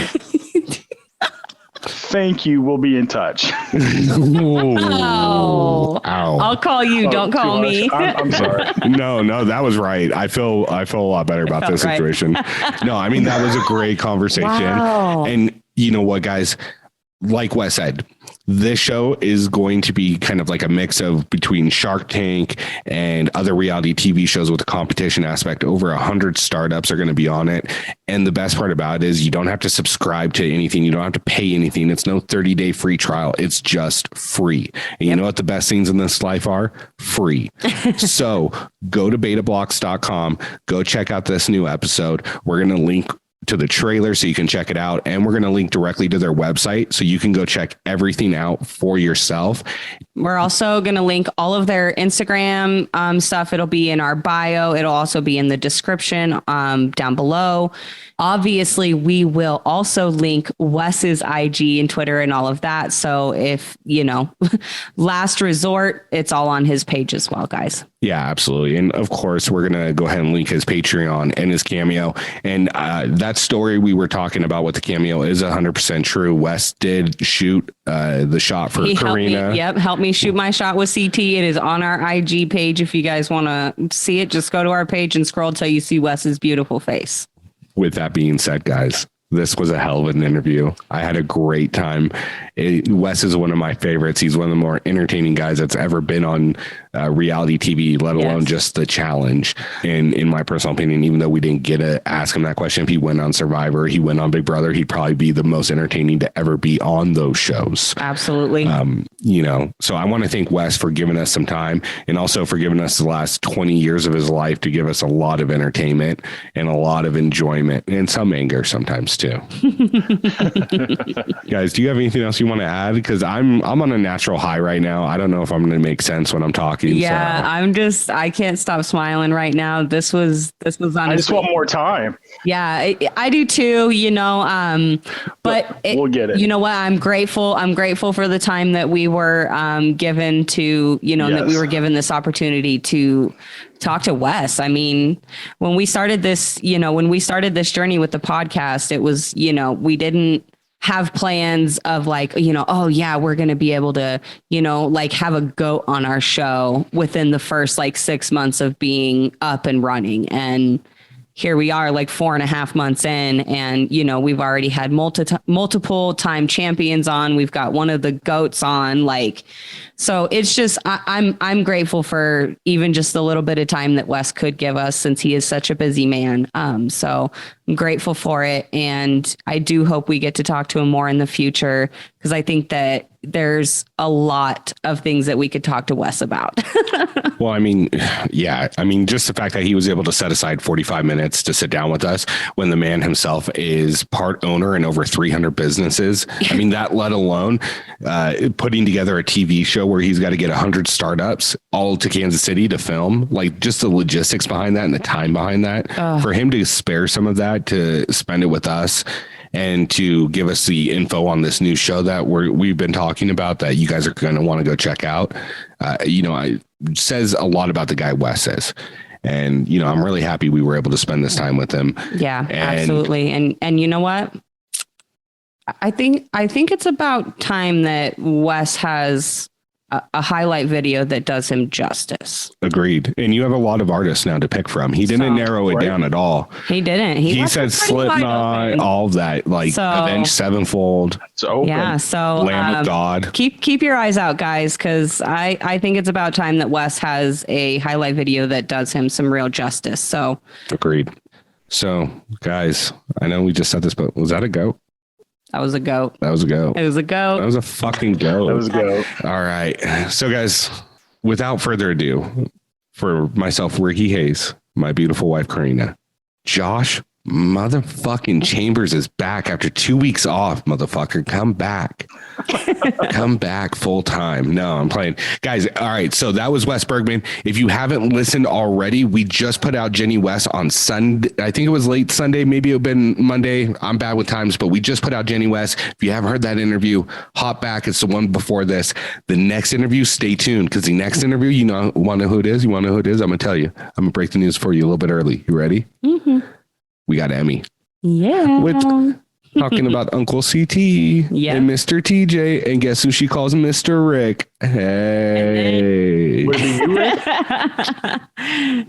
Thank you. We'll be in touch. Ow. I'll call you. Don't call me. I'm sorry. No, that was right. I feel a lot better about this situation. No, I mean, that was a great conversation. Wow. And you know what, guys, like Wes said, this show is going to be kind of like a mix of between Shark Tank and other reality TV shows with a competition aspect. Over 100 startups are going to be on it. And the best part about it is you don't have to subscribe to anything. You don't have to pay anything. It's no 30-day free trial. It's just free. And you know what the best things in this life are? Free. So go to BetaBlox.com. Go check out this new episode. We're going to link to the trailer so you can check it out, and we're going to link directly to their website so you can go check everything out for yourself. We're also going to link all of their Instagram stuff. It'll be in our bio. It'll also be in the description down below. Obviously, we will also link Wes's IG and Twitter and all of that. So if, last resort, it's all on his page as well, guys. Yeah, absolutely. And of course, we're going to go ahead and link his Patreon and his Cameo. And that story we were talking about with the Cameo is 100% true. Wes did shoot the shot for Corrina. Help me shoot my shot with CT. It is on our IG page. If you guys want to see it, just go to our page and scroll till you see Wes's beautiful face. With that being said, guys, this was a hell of an interview. I had a great time. Wes is one of my favorites. He's one of the more entertaining guys that's ever been on reality TV, let alone just the challenge. And in my personal opinion, even though we didn't get to ask him that question, if he went on Survivor, he went on Big Brother, he'd probably be the most entertaining to ever be on those shows. Absolutely. So I want to thank Wes for giving us some time, and also for giving us the last 20 years of his life to give us a lot of entertainment and a lot of enjoyment and some anger sometimes too. too. Guys, do you have anything else you want to add? Because I'm on a natural high right now. I don't know if I'm going to make sense when I'm talking. Yeah, so. I can't stop smiling right now. This was honestly, I just want more time. Yeah, I do too, but we'll get it. You know what? I'm grateful for the time that we were given to, that we were given this opportunity to talk to Wes. I mean, when we started this journey with the podcast, it was, we didn't have plans of like, oh yeah, we're going to be able to, like have a goat on our show within the first like 6 months of being up and running. And here we are like 4.5 months in, and, we've already had multiple time champions on. We've got one of the goats on, like, so it's just, I'm grateful for even just the little bit of time that Wes could give us, since he is such a busy man. So I'm grateful for it. And I do hope we get to talk to him more in the future, because I think that there's a lot of things that we could talk to Wes about. Well, I mean, yeah. I mean, just the fact that he was able to set aside 45 minutes to sit down with us when the man himself is part owner in over 300 businesses. I mean, that let alone putting together a TV show where he's got to get 100 startups all to Kansas City to film, like just the logistics behind that and the time behind that. For him to spare some of that to spend it with us and to give us the info on this new show that we've been talking about that you guys are going to want to go check out. It says a lot about the guy Wes is. And, I'm really happy we were able to spend this time with him. Yeah, absolutely. And you know what? I think it's about time that Wes has a highlight video that does him justice. Agreed. And you have a lot of artists now to pick from. He didn't narrow it down at all. He didn't. He said Slipknot, all of that, like Avenged Sevenfold. It's open. Yeah. So Lamb of God. Keep your eyes out, guys, because I think it's about time that Wes has a highlight video that does him some real justice. So agreed. So guys, I know we just said this, but was that a goat? That was a goat. That was a goat. It was a goat. That was a fucking goat. That was a goat. All right. So guys, without further ado, for myself, Ricky Hayes, my beautiful wife, Corrina, Josh motherfucking Chambers is back after 2 weeks off. Motherfucker, come back. Come back full time. No, I'm playing. Guys, all right. So that was Wes Bergmann. If you haven't listened already, we just put out Jenny West on Sunday. I think it was late Sunday. Maybe it'll been Monday. I'm bad with times, but we just put out Jenny West. If you haven't heard that interview, hop back. It's the one before this. The next interview, stay tuned, because the next interview, want to know who it is? You want to know who it is? I'm going to tell you. I'm going to break the news for you a little bit early. You ready? Mm-hmm. We got Emmy. Yeah. With talking about Uncle CT and Mr. TJ. And guess who she calls Mr. Rick? Hey.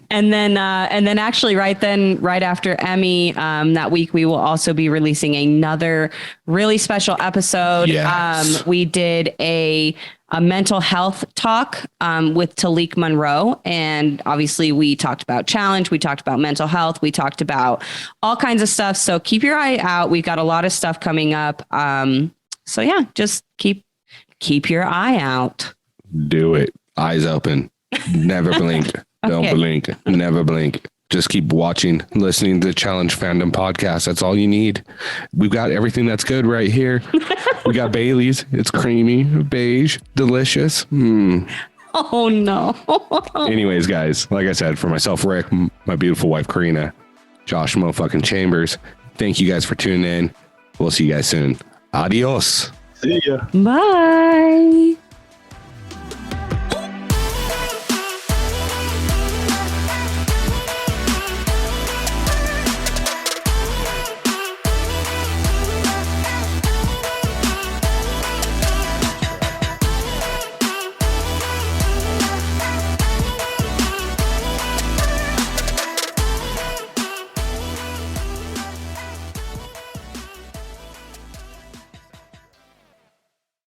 And then actually right after Emmy, that week, we will also be releasing another really special episode. Yes. We did a mental health talk with Talik Monroe. And obviously we talked about challenge. We talked about mental health. We talked about all kinds of stuff. So keep your eye out. We've got a lot of stuff coming up. So yeah, just keep your eye out. Do it. Eyes open. Never blink. Don't blink. Never blink. Just keep watching, listening to the Challenge Fandom Podcast. That's all you need. We've got everything that's good right here. We got Bailey's. It's creamy, beige, delicious. Oh, no. Anyways, guys, like I said, for myself, Rick, my beautiful wife, Corrina, Josh motherfucking Chambers, thank you guys for tuning in. We'll see you guys soon. Adios. See ya. Bye.